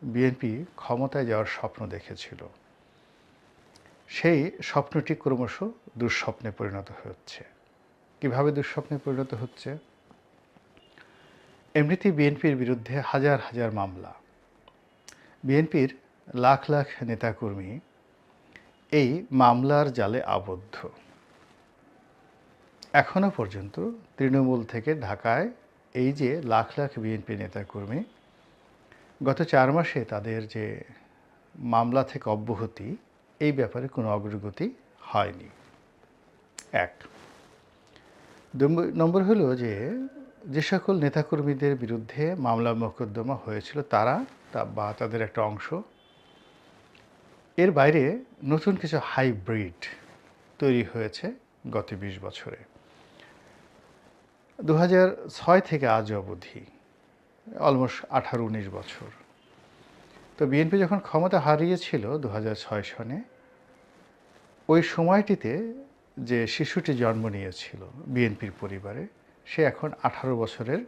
BNP ক্ষমতায় যাওয়ার স্বপ্ন দেখেছিল, সেই স্বপ্নটি ক্রমশ দুঃস্বপ্নে পরিণত হচ্ছে। কিভাবে দুঃস্বপ্নে পরিণত হচ্ছে? এমনিতেই বিএনপির বিরুদ্ধে হাজার হাজার মামলা, বিএনপির লাখ লাখ নেতাকর্মী এই মামলার জালে আবদ্ধ। এখনও পর্যন্ত তৃণমূল থেকে ঢাকায় এই যে লাখ লাখ বিএনপি নেতাকর্মী, গত 4 মাসে তাদের যে মামলা থেকে অব্যাহতি, এই ব্যাপারে কোনো অগ্রগতি হয়নি। এক নম্বর হলো যে সকল নেতাকর্মীদের বিরুদ্ধে মামলা মোকদ্দমা হয়েছিল তারা বা তাদের একটা অংশ, এর বাইরে নতুন কিছু হাইব্রিড তৈরি হয়েছে গত 20 বছরে। 2006 থেকে আজ অবধি অলমোস্ট 18-19 বছর। তো বিএনপি যখন ক্ষমতা হারিয়েছিল 2006 সনে, ওই সময়টিতে যে শিশুটি জন্ম নিয়েছিল বিএনপির পরিবারে, সে এখন 18 বছরের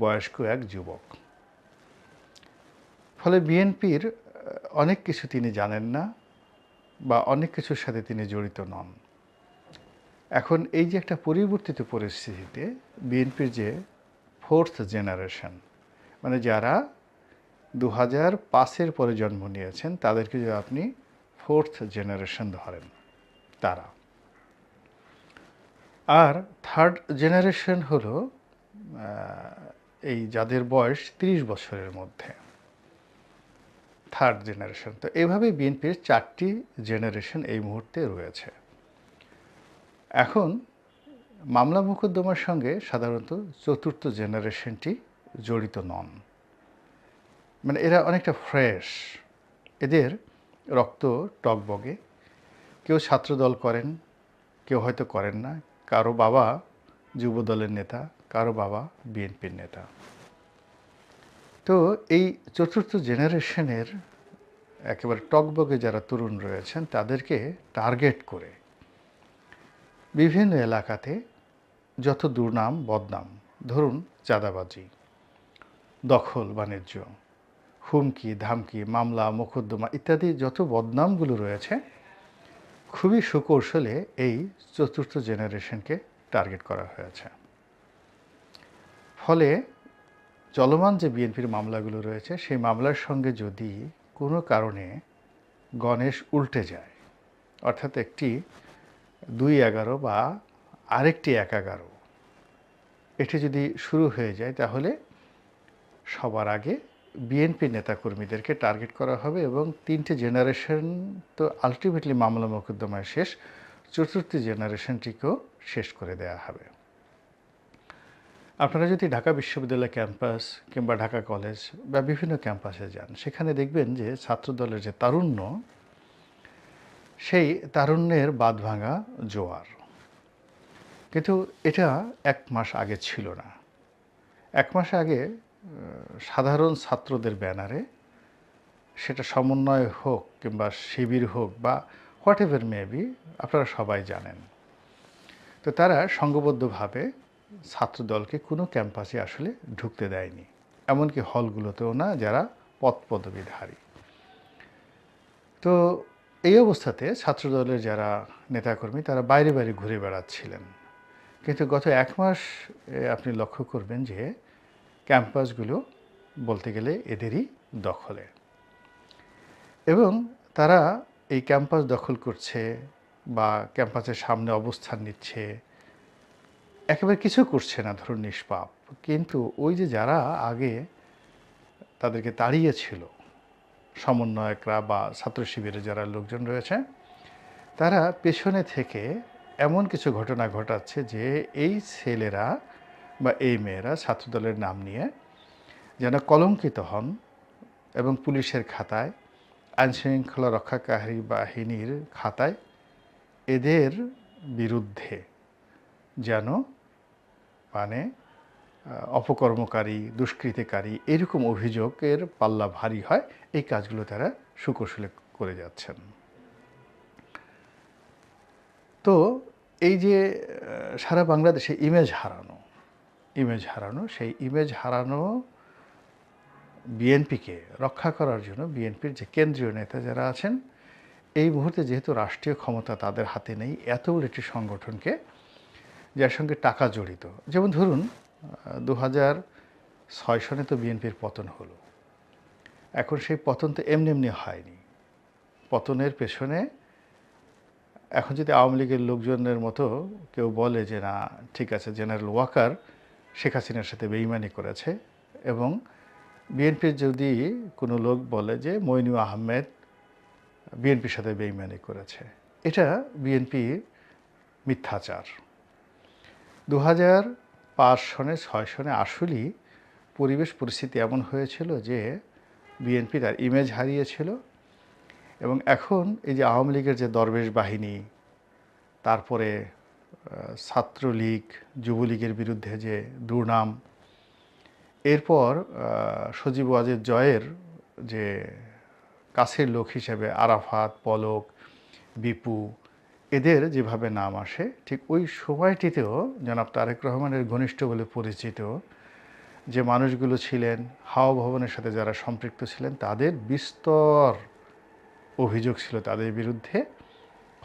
বয়স্ক এক যুবক। ফলে বিএনপির অনেক কিছু তিনি জানেন না বা অনেক কিছুর সাথে তিনি জড়িত নন। এখন এই যে একটা পরিবর্তিত পরিস্থিতিতে বিএনপির যে ফোর্থ জেনারেশন, মানে যারা 2005-এর পরে জন্ম নিয়েছেন, তাদেরকে যদি আপনি ফোর্থ জেনারেশন ধরেন, তারা। আর থার্ড জেনারেশন হলো এই যাদের বয়স 30 বছরের মধ্যে, থার্ড জেনারেশন। তো এইভাবে বিএনপির 4টি জেনারেশন এই মুহূর্তে রয়েছে। এখন মামলা মোকদ্দমার সঙ্গে সাধারণত চতুর্থ জেনারেশনটি জড়িত নন, মানে এরা অনেকটা ফ্রেশ, এদের রক্ত টগবগে। কেউ ছাত্রদল করেন, কেউ হয়তো করেন না, কারো বাবা যুবদলের নেতা, কারো বাবা বিএনপির নেতা। তো এই চতুর্থ জেনারেশনের একেবারে টগবগে যারা তরুণ রয়েছেন, তাদেরকে টার্গেট করে বিভিন্ন এলাকাতে যত দুর্নাম বদনাম, ধরুন চাঁদাবাজি, দখল বাণিজ্য, হুমকি ধামকি, মামলা মোকদ্দমা ইত্যাদি যত বদনামগুলো রয়েছে, খুবই সুকৌশলে এই চতুর্থ জেনারেশনকে টার্গেট করা হয়েছে। ফলে চলমান যে বিএনপির মামলাগুলো রয়েছে, সেই মামলার সঙ্গে যদি কোনো কারণে গণেশ উল্টে যায়, অর্থাৎ একটি 2-11 বা আরেকটি 1-11, এটি যদি শুরু হয়ে যায়, তাহলে সবার আগে বিএনপি নেতাকর্মীদেরকে টার্গেট করা হবে এবং 3টে জেনারেশন তো আলটিমেটলি মামলা মোকদ্দমায় শেষ, চতুর্থ জেনারেশনটিকেও শেষ করে দেওয়া হবে। আপনারা যদি ঢাকা বিশ্ববিদ্যালয় ক্যাম্পাস কিংবা ঢাকা কলেজ বা বিভিন্ন ক্যাম্পাসে যান, সেখানে দেখবেন যে ছাত্রদলের যে তারুণ্য, সেই তারুণ্যের বাঁধভাঙা জোয়ার। কিন্তু এটা 1 মাস আগে ছিল না। 1 মাস আগে সাধারণ ছাত্রদের ব্যানারে, সেটা সমন্বয় হোক কিংবা শিবির হোক বা হোয়াট এভার মেবি, আপনারা সবাই জানেন, তো তারা সংঘবদ্ধভাবে ছাত্রদলকে কোনো ক্যাম্পাসে আসলে ঢুকতে দেয়নি, এমনকি হলগুলোতেও না, যারা পদপদবীধারী। তো এই অবস্থাতে ছাত্রদলের যারা নেতাকর্মী, তারা বাইরে বাইরে ঘুরে বেড়াচ্ছিলেন। কিন্তু গত 1 মাস আপনি লক্ষ্য করবেন যে ক্যাম্পাসগুলো বলতে গেলে এদেরই দখলে, এবং তারা এই ক্যাম্পাস দখল করছে বা ক্যাম্পাসের সামনে অবস্থান নিচ্ছে, একেবারে কিছু করছে না, ধরুন নিষ্পাপ। কিন্তু ওই যে যারা আগে তাদেরকে তাড়িয়েছিল, সমন্বয়করা বা ছাত্র শিবিরে যারা লোকজন রয়েছে, তারা পেছনে থেকে এমন কিছু ঘটনা ঘটাচ্ছে যে এই ছেলেরা বা এই মেয়েরা ছাত্রদলের নাম নিয়ে যেন কলঙ্কিত হন এবং পুলিশের খাতায়, আইনশৃঙ্খলা রক্ষাকারী বাহিনীর খাতায় এদের বিরুদ্ধে যেন মানে অপকর্মকারী, দুষ্কৃতিকারী, এরকম অভিযোগের পাল্লা ভারী হয়। এই কাজগুলো তারা সুকৌশলে করে যাচ্ছেন। তো এই যে সারা বাংলাদেশে ইমেজ হারানো, সেই ইমেজ হারানো বিএনপিকে রক্ষা করার জন্য বিএনপির যে কেন্দ্রীয় নেতা যারা আছেন, এই মুহূর্তে যেহেতু রাষ্ট্রীয় ক্ষমতা তাদের হাতে নেই, এত বড় একটি সংগঠনকে যার সঙ্গে টাকা জড়িত, যেমন ধরুন 2006 সনে তো বিএনপির পতন হলো। এখন সেই পতন তো এমনি এমনি হয়নি। পতনের পেছনে এখন যদি আওয়ামী লীগের লোকজনের মতো কেউ বলে যে না ঠিক আছে, জেনারেল ওয়াকার শেখ হাসিনার সাথে বেইমানি করেছে, এবং বিএনপির যদি কোনো লোক বলে যে মইনু আহমেদ বিএনপির সাথে বেইমানি করেছে, এটা বিএনপি মিথ্যাচার। 2005 সনে 6 সনে আসলেই পরিবেশ পরিস্থিতি এমন হয়েছিল যে বিএনপি তার ইমেজ হারিয়েছিল, এবং এখন এই যে আওয়ামী লীগের যে দরবেশ বাহিনী, তারপরে ছাত্রলীগ যুবলীগের বিরুদ্ধে যে দুর্নাম, এরপর সজীব ওয়াজেদ জয়ের যে কাছের লোক হিসেবে আরাফাত, পলক, বিপু, এদের যেভাবে নাম আসে, ঠিক ওই সময়টিতেও জনাব তারেক রহমানের ঘনিষ্ঠ বলে পরিচিত যে মানুষগুলো ছিলেন, হাওয়া ভবনের সাথে যারা সম্পৃক্ত ছিলেন, তাদের বিস্তর অভিযোগ ছিল তাদের বিরুদ্ধে,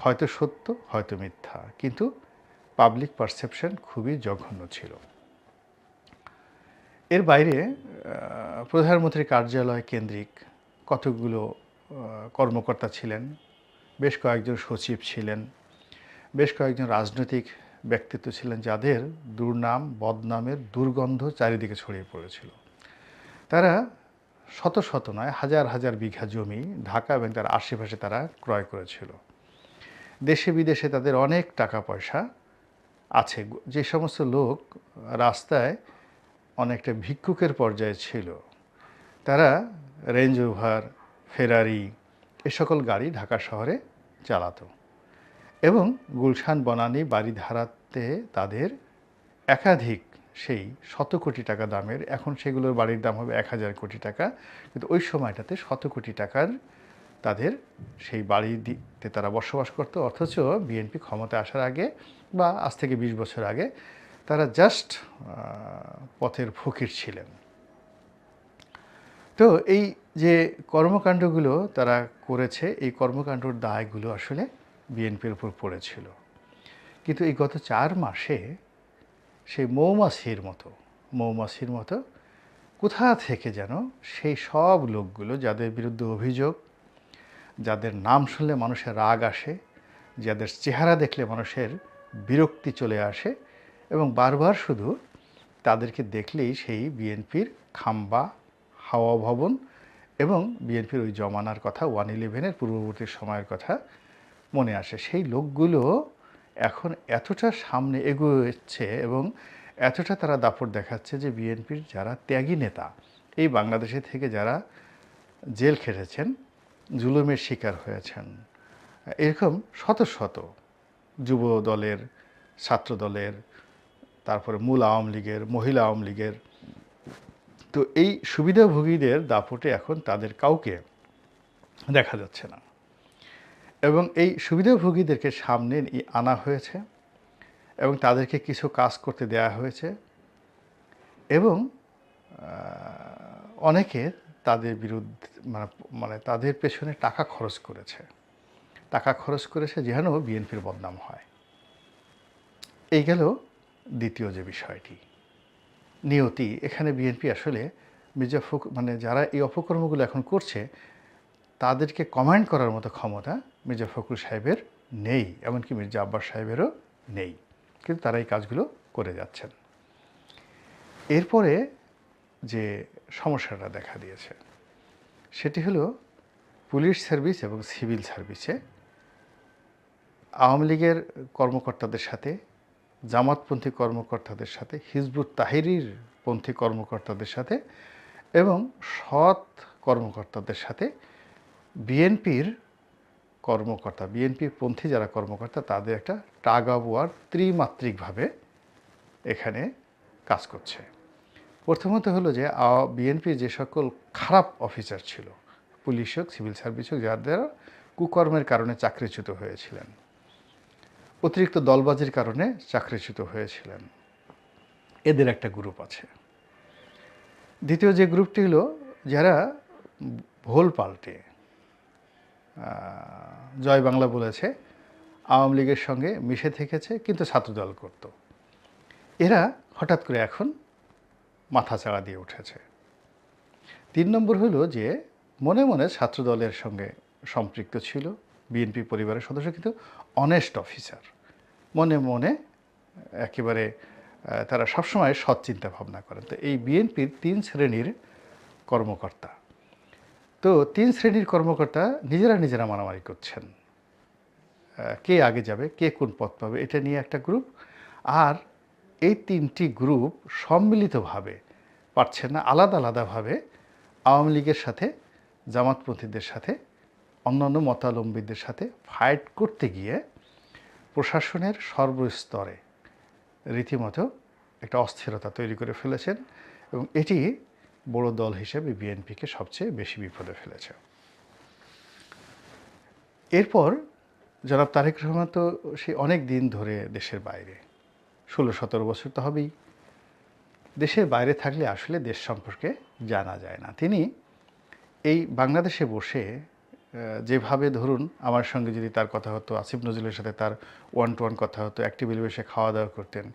হয়তো সত্য হয়তো মিথ্যা, কিন্তু পাবলিক পারসেপশন খুবই জঘন্য ছিল। এর বাইরে প্রধানমন্ত্রীর কার্যালয় কেন্দ্রিক কতগুলো কর্মকর্তা ছিলেন, বেশ কয়েকজন সচিব ছিলেন, বেশ কয়েকজন রাজনৈতিক ব্যক্তিত্ব ছিলেন, যাদের দুর্নাম বদনামের দুর্গন্ধ চারিদিকে ছড়িয়ে পড়েছিল। তারা শত শত নয় হাজার হাজার বিঘা জমি ঢাকা এবং তার আশেপাশে তারা ক্রয় করেছিল। দেশে বিদেশে তাদের অনেক টাকা পয়সা আছে। যে সমস্ত লোক রাস্তায় অনেকটা ভিক্ষুকের পর্যায়ে ছিল, তারা রেঞ্জ রোভার, ফেরারি এ সকল গাড়ি ঢাকা শহরে চালাতো, এবং গুলশান বনানী বাড়িধারাতে তাদের একাধিক সেই শত কোটি টাকা দামের, এখন সেগুলোর বাড়ির দাম হবে 1000 কোটি টাকা, কিন্তু ওই সময়টাতে শত কোটি টাকার তাদের সেই বাড়িতে তারা বসবাস করত। অথচ বিএনপি ক্ষমতায় আসার আগে বা আজ থেকে 20 বছর আগে তারা জাস্ট পথের ফকির ছিলেন। তো এই যে কর্মকাণ্ডগুলো তারা করেছে, এই কর্মকাণ্ডর দায়গুলো আসলে বিএনপির উপর পড়েছিল। কিন্তু এই গত 4 মাসে সেই মৌমাছির মতো কোথা থেকে যেন সেই সব লোকগুলো, যাদের বিরুদ্ধে অভিযোগ, যাদের নাম শুনলে মানুষের রাগ আসে, যাদের চেহারা দেখলে মানুষের বিরক্তি চলে আসে, এবং বারবার শুধু তাদেরকে দেখলেই সেই বিএনপির খাম্বা, হাওয়া ভবন এবং বিএনপির ওই জমানার কথা, 1/11-এর পূর্ববর্তী সময়ের কথা মনে আসে। সেই লোকগুলো এখন এতটা সামনে এগোচ্ছে এবং এতটা তারা দাপট দেখাচ্ছে যে বিএনপির যারা ত্যাগী নেতা, এই বাংলাদেশে থেকে যারা জেল খেটেছেন, জুলুমের শিকার হয়েছেন, এরকম শত শত যুব দলের, ছাত্র দলের, তারপরে মূল আওয়ামী লীগের, মহিলা আওয়ামী লীগের, তো এই সুবিধাভোগীদের দাপটে এখন তাদের কাউকে দেখা যাচ্ছে না, এবং এই সুবিধাভোগীদেরকে সামনে আনা হয়েছে এবং তাদেরকে কিছু কাজ করতে দেয়া হয়েছে, এবং অনেকে তাদের বিরুদ্ধে মানে তাদের পেছনে টাকা খরচ করেছে যেন বিএনপির বদনাম হয়। এই গেল দ্বিতীয় যে বিষয়টি, নিয়তি। এখানে বিএনপি আসলে মির্জা ফখরুল মানে যারা এই অপকর্মগুলো এখন করছে, তাদেরকে কমান্ড করার মতো ক্ষমতা মির্জা ফখরুল সাহেবের নেই, এমনকি মির্জা আব্বাস সাহেবেরও নেই, কিন্তু তারা এই কাজগুলো করে যাচ্ছেন। এরপরে যে সমস্যাটা দেখা দিয়েছে সেটি হলো পুলিশ সার্ভিস এবং সিভিল সার্ভিসে আওয়ামী লীগের কর্মকর্তাদের সাথে, জামাতপন্থী কর্মকর্তাদের সাথে, হিজবুত তাহরির পন্থী কর্মকর্তাদের সাথে এবং সৎ কর্মকর্তাদের সাথে বিএনপির পন্থী যারা কর্মকর্তা, তাদের একটা টাগ অফ ওয়ার ত্রিমাত্রিকভাবে এখানে কাজ করছে। প্রথমত হলো যে বিএনপির যে সকল খারাপ অফিসার ছিল, পুলিশ হোক, সিভিল সার্ভিস হোক, যাদের কুকর্মের কারণে চাকরিচ্যুত হয়েছিলেন, অতিরিক্ত দলবাজির কারণে চাকরিচ্যুত হয়েছিলেন, এদের একটা গ্রুপ আছে। দ্বিতীয় যে গ্রুপটি হলো যারা ভোল পাল্টে জয় বাংলা বলেছে, আওয়ামী লীগের সঙ্গে মিশে থেকেছে কিন্তু ছাত্রদল করত, এরা হঠাৎ করে এখন মাথাচাড়া দিয়ে উঠেছে। 3 নম্বর হলো যে মনে মনে ছাত্রদলের সঙ্গে সম্পৃক্ত ছিল, বিএনপি পরিবারের সদস্য, কিন্তু অনেস্ট অফিসার, মনে মনে একেবারে তারা সবসময় সৎ চিন্তা ভাবনা করেন। তো এই বিএনপির 3 শ্রেণীর কর্মকর্তা, তো 3 শ্রেণীর কর্মকর্তা নিজেরা মারামারি করছেন, কে আগে যাবে, কে কোন পদ পাবে, এটা নিয়ে একটা গ্রুপ। আর এই 3টি গ্রুপ সম্মিলিতভাবে পারছেন না, আলাদা আলাদাভাবে আওয়ামী লীগের সাথে, জামাতপন্থীদের সাথে, অন্যান্য মতাবলম্বীদের সাথে ফাইট করতে গিয়ে প্রশাসনের সর্বস্তরে রীতিমতো একটা অস্থিরতা তৈরি করে ফেলেছেন, এবং এটি বড় দল হিসেবে বিএনপিকে সবচেয়ে বেশি বিপদে ফেলেছে। এরপর জনাব তারেক রহমান তো সে অনেক দিন ধরে দেশের বাইরে, 16-17 বছর তো হবেই। দেশের বাইরে থাকলে আসলে দেশ সম্পর্কে জানা যায় না। তিনি এই বাংলাদেশে বসে যেভাবে, ধরুন আমার সঙ্গে যদি তার কথা হতো, আসিফ নজরুলের সাথে তার 1-to-1 কথা হতো, এক টেবিলে বসে খাওয়া দাওয়া করতেন,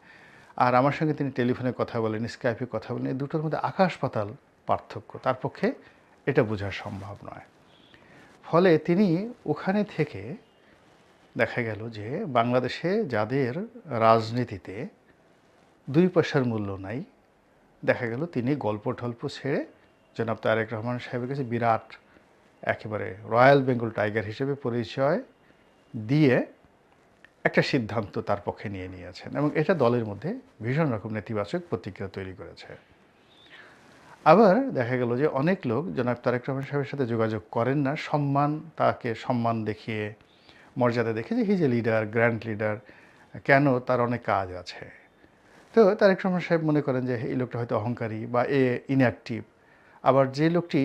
আর আমার সঙ্গে তিনি টেলিফোনে কথা বলেন, স্কাইপে কথা বলেন, এই দুটোর মধ্যে আকাশ পাতাল পার্থক্য। তার পক্ষে এটা বোঝা সম্ভব নয়। ফলে তিনি ওখানে থেকে দেখা গেল যে বাংলাদেশে যাদের রাজনীতিতে 2 পয়সার মূল্য নাই, দেখা গেল তিনি গল্প টল্প ছেড়ে জনাব তারেক রহমান সাহেবের কাছে বিরাট একেবারে রয়্যাল বেঙ্গল টাইগার হিসেবে পরিচয় দিয়ে একটা সিদ্ধান্ত তার পক্ষে নিয়ে নিয়েছেন, এবং এটা দলের মধ্যে ভীষণ রকম নেতিবাচক প্রতিক্রিয়া তৈরি করেছে। আবার দেখা গেল যে অনেক লোক জনাব তারেক রহমান সাহেবের সাথে যোগাযোগ করেন না, তাকে সম্মান দেখিয়ে, মর্যাদা দেখে, যে his a leader, grand leader, কেন, তার অনেক কাজ আছে। তো তারেক রহমান সাহেব মনে করেন যে এই লোকটা হয়তো অহংকারী বা ইনঅ্যাক্টিভ। আবার যে লোকটি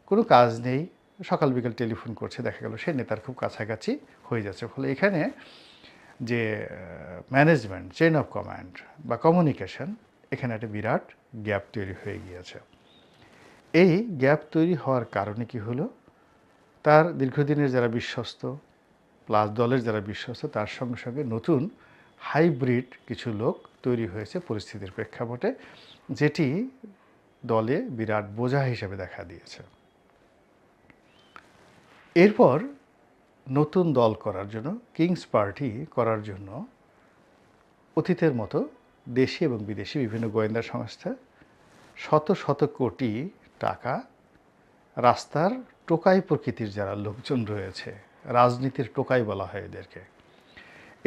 কোনো কাজ নেই, সকাল বিকাল টেলিফোন করছে, দেখা গেল সে নেতার খুব কাছাকাছি হয়ে যাচ্ছে। ফলে এখানে যে ম্যানেজমেন্ট, চেইন অফ কমান্ড বা কমিউনিকেশন, এখানে একটা বিরাট গ্যাপ তৈরি হয়ে গিয়েছে। এই গ্যাপ তৈরি হওয়ার কারণে কি হলো, তার দীর্ঘদিনের যারা বিশ্বস্ত, প্লাস দলের যারা বিশ্বস্ত, তার সঙ্গে সঙ্গে নতুন হাইব্রিড কিছু লোক তৈরি হয়েছে পরিস্থিতির প্রেক্ষাপটে, যেটি দলে বিরাট বোঝা হিসেবে দেখা দিয়েছে। এরপর নতুন দল করার জন্য, কিংস পার্টি করার জন্য অতীতের মতো দেশি এবং বিদেশি বিভিন্ন গোয়েন্দা সংস্থা শত শত কোটি টাকা, রাস্তার টোকাই প্রকৃতির যারা লোকজন রয়েছে, রাজনীতির টোকাই বলা হয় এদেরকে,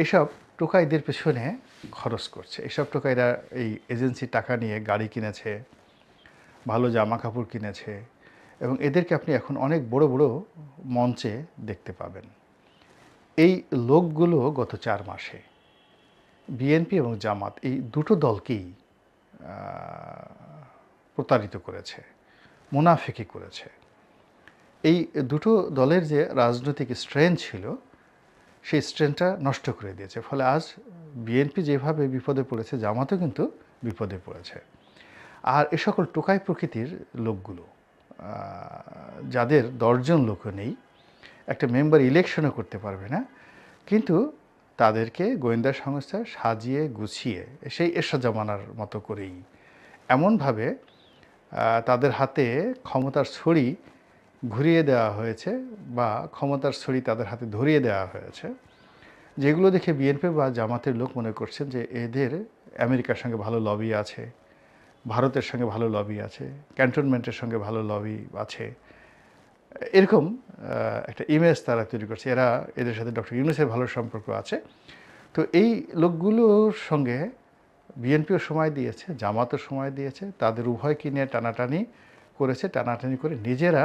এসব টোকাইদের পেছনে খরচ করছে। এসব টোকাইরা এই এজেন্সি টাকা নিয়ে গাড়ি কিনেছে, ভালো জামা কাপড় কিনেছে, এবং এদেরকে আপনি এখন অনেক বড় বড় মঞ্চে দেখতে পাবেন। এই লোকগুলো গত 4 মাসে বিএনপি এবং জামাত এই দুটো দলকেই প্রতারিত করেছে, মুনাফিকি করেছে। এই দুটো দলের যে রাজনৈতিক স্ট্রেংথ ছিল, সেই স্ট্রেংথটা নষ্ট করে দিয়েছে। ফলে আজ বিএনপি যেভাবে বিপদে পড়েছে, জামাতও কিন্তু বিপদে পড়েছে। আর এ সকল টোকাই প্রকৃতির লোকগুলো, যাদের 10 জন লোকও নেই, একটা মেম্বার ইলেকশনও করতে পারবে না, কিন্তু তাদেরকে গোয়েন্দা সংস্থা সাজিয়ে গুছিয়ে সেই এরশাদ জামানার মতো করেই এমনভাবে তাদের হাতে ক্ষমতার ছড়ি ঘুরিয়ে দেওয়া হয়েছে, বা ক্ষমতার ছড়ি তাদের হাতে ধরিয়ে দেওয়া হয়েছে, যেগুলো দেখে বিএনপি বা জামাতের লোক মনে করছেন যে এদের আমেরিকার সঙ্গে ভালো লবি আছে, ভারতের সঙ্গে ভালো লবি আছে, ক্যান্টনমেন্টের সঙ্গে ভালো লবি আছে, এরকম একটা ইমেজ তারা তৈরি করছে। এদের সাথে ডক্টর ইউনূসের ভালো সম্পর্ক আছে। তো এই লোকগুলোর সঙ্গে বিএনপিও সময় দিয়েছে, জামাতও সময় দিয়েছে, তাদের উভয়কে নিয়ে টানাটানি করেছে। টানাটানি করে নিজেরা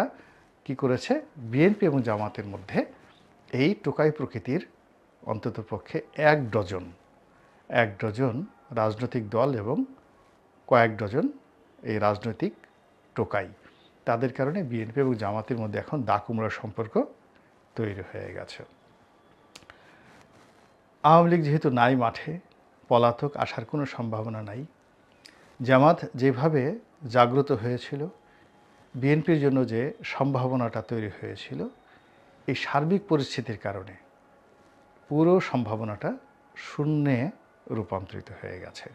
কি করেছে, বিএনপি এবং জামাতের মধ্যে এই টোকাই প্রকৃতির অন্ততপক্ষে 1 ডজন রাজনৈতিক দল এবং কয়েক ডজন এই রাজনৈতিক টোকাই, তাদের কারণে বিএনপি এবং জামাতের মধ্যে এখন দা-কুমড়ার সম্পর্ক তৈরি হয়ে গেছে। আওয়ামী লীগ যেহেতু নাই মাঠে, পলাতক, আসার কোনো সম্ভাবনা নাই। জামাত যেভাবে জাগ্রত হয়েছিল, বিএনপির জন্য যে সম্ভাবনাটা তৈরি হয়েছিল, এই সার্বিক পরিস্থিতির কারণে পুরো সম্ভাবনাটা শূন্যে রূপান্তরিত হয়ে গেছে।